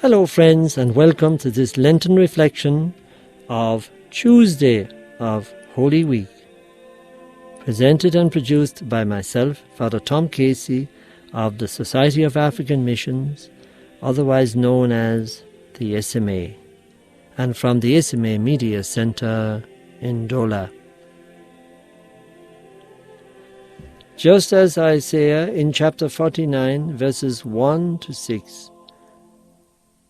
Hello friends, and welcome to this Lenten reflection of Tuesday of Holy Week, presented and produced by myself, Father Tom Casey of the Society of African Missions, otherwise known as the SMA, and from the SMA Media Centre in Dola. Just as Isaiah in chapter 49 verses 1 to 6,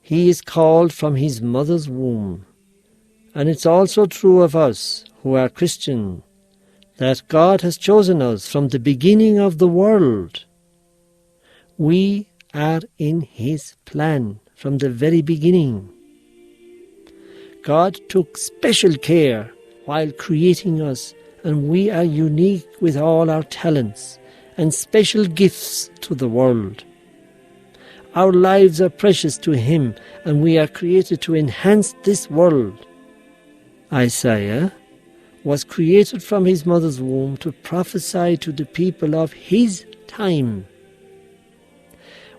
he is called from his mother's womb. And it's also true of us who are Christian, that God has chosen us from the beginning of the world. We are in his plan from the very beginning. God took special care while creating us, and we are unique with all our talents and special gifts to the world. Our lives are precious to him, and we are created to enhance this world. Isaiah was created from his mother's womb to prophesy to the people of his time.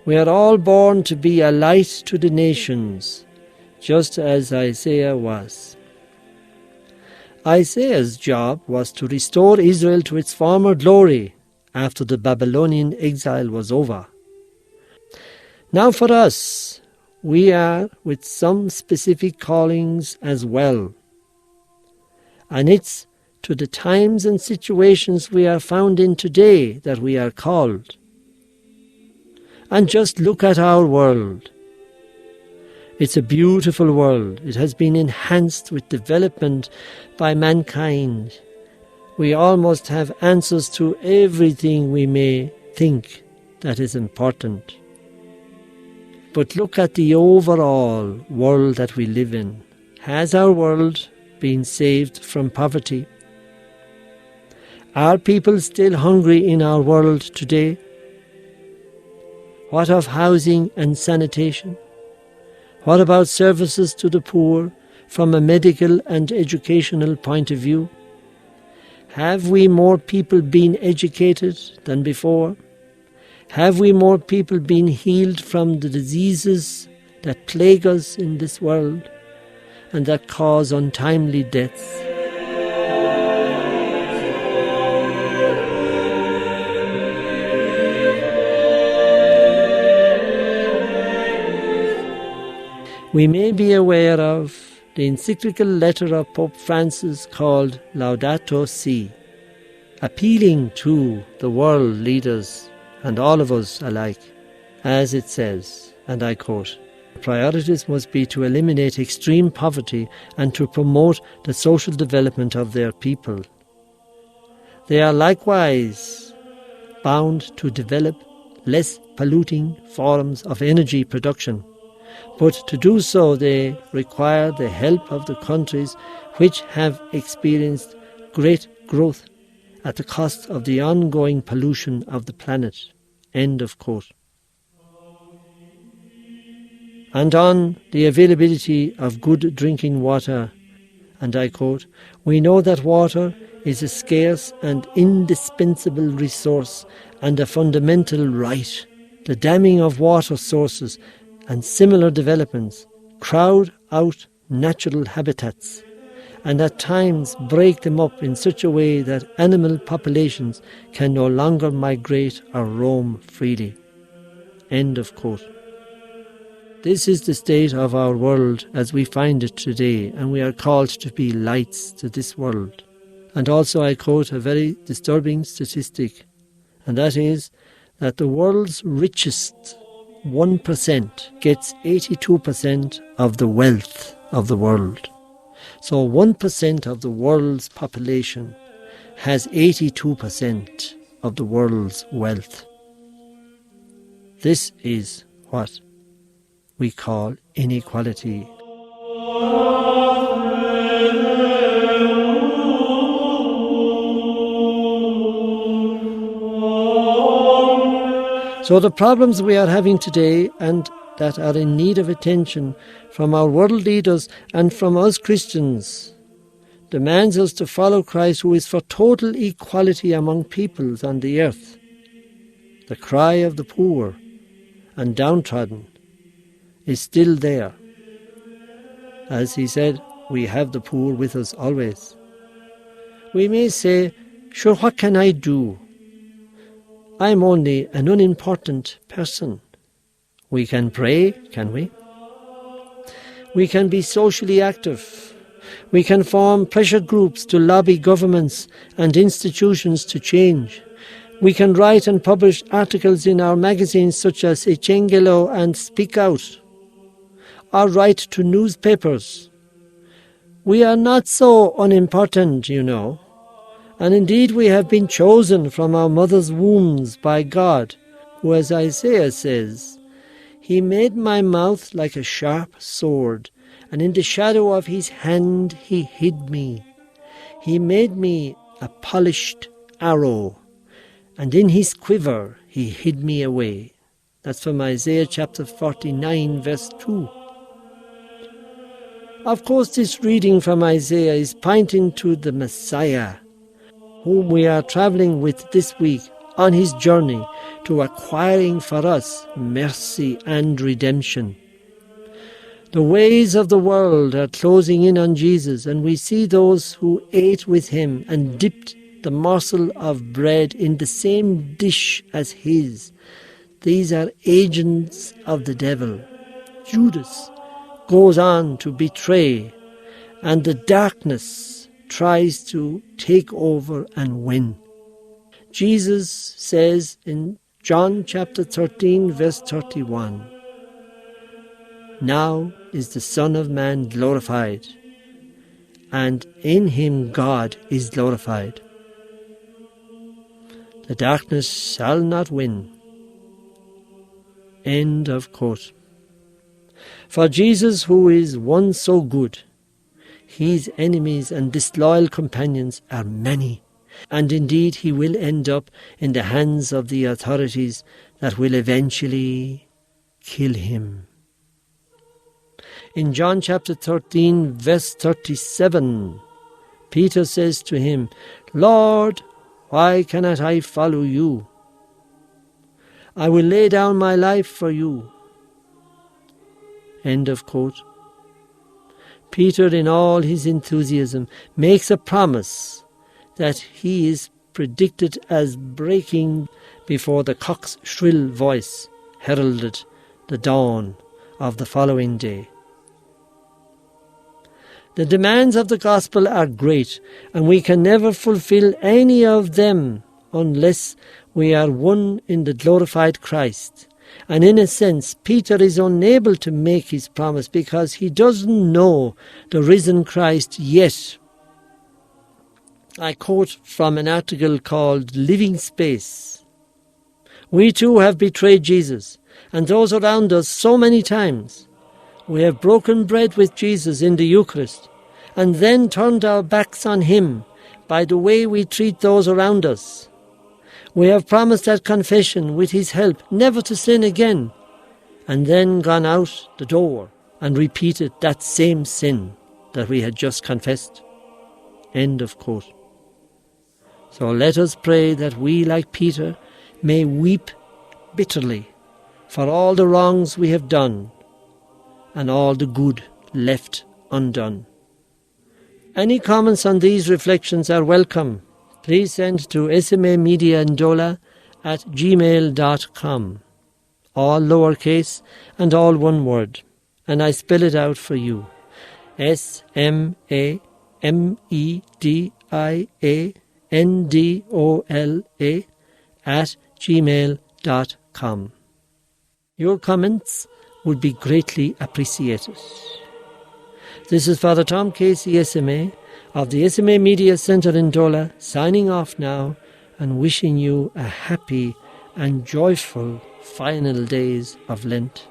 We are all born to be a light to the nations, just as Isaiah was. Isaiah's job was to restore Israel to its former glory after the Babylonian exile was over. Now for us, we are with some specific callings as well. And it's to the times and situations we are found in today that we are called. And just look at our world. It's a beautiful world. It has been enhanced with development by mankind. We almost have answers to everything we may think that is important. But look at the overall world that we live in. Has our world been saved from poverty? Are people still hungry in our world today? What of housing and sanitation? What about services to the poor from a medical and educational point of view? Have we more people been educated than before? Have we more people been healed from the diseases that plague us in this world and that cause untimely deaths? We may be aware of the encyclical letter of Pope Francis called Laudato Si, appealing to the world leaders and all of us alike, as it says, and I quote, "Priorities must be to eliminate extreme poverty and to promote the social development of their people. They are likewise bound to develop less polluting forms of energy production, but to do so they require the help of the countries which have experienced great growth at the cost of the ongoing pollution of the planet." End of quote. And on the availability of good drinking water, and I quote, "We know that water is a scarce and indispensable resource and a fundamental right. The damming of water sources and similar developments crowd out natural habitats and at times break them up in such a way that animal populations can no longer migrate or roam freely." End of quote. This is the state of our world as we find it today, and we are called to be lights to this world. And also I quote a very disturbing statistic, and that is that the world's richest 1% gets 82% of the wealth of the world. So 1% of the world's population has 82% of the world's wealth. This is what we call inequality. So the problems we are having today and that are in need of attention from our world leaders and from us Christians demands us to follow Christ, who is for total equality among peoples on the earth. The cry of the poor and downtrodden is still there. As he said, we have the poor with us always. We may say, sure, what can I do? I'm only an unimportant person. We can pray, can we? We can be socially active. We can form pressure groups to lobby governments and institutions to change. We can write and publish articles in our magazines such as Echengelo and Speak Out, or write to newspapers. We are not so unimportant, you know. And indeed we have been chosen from our mother's wombs by God, who, as Isaiah says, He made my mouth like a sharp sword, and in the shadow of His hand He hid me. He made me a polished arrow, and in His quiver He hid me away. That's from Isaiah chapter 49, verse 2. Of course, this reading from Isaiah is pointing to the Messiah, whom we are travelling with this week on his journey to acquiring for us mercy and redemption. The ways of the world are closing in on Jesus, and we see those who ate with him and dipped the morsel of bread in the same dish as his. These are agents of the devil. Judas goes on to betray, and the darkness tries to take over and win. Jesus says in John chapter 13, verse 31, now is the Son of Man glorified, and in him God is glorified. The darkness shall not win. End of quote. For Jesus, who is one so good, his enemies and disloyal companions are many, and indeed he will end up in the hands of the authorities that will eventually kill him. In John chapter 13, verse 37, Peter says to him, Lord, why cannot I follow you? I will lay down my life for you. End of quote. Peter, in all his enthusiasm, makes a promise that he is predicted as breaking before the cock's shrill voice heralded the dawn of the following day. The demands of the gospel are great, and we can never fulfill any of them unless we are one in the glorified Christ. And in a sense, Peter is unable to make his promise because he doesn't know the risen Christ yet. I quote from an article called Living Space. We too have betrayed Jesus and those around us so many times. We have broken bread with Jesus in the Eucharist and then turned our backs on him by the way we treat those around us. We have promised at confession, with his help, never to sin again, and then gone out the door and repeated that same sin that we had just confessed. End of quote. So let us pray that we, like Peter, may weep bitterly for all the wrongs we have done and all the good left undone. Any comments on these reflections are welcome. Please send to smamediandola@gmail.com. All lowercase and all one word. And I spell it out for you. smamediandola@gmail.com. Your comments would be greatly appreciated. This is Father Tom Casey, SMA, of the SMA Media Centre in Dola, signing off now and wishing you a happy and joyful final days of Lent.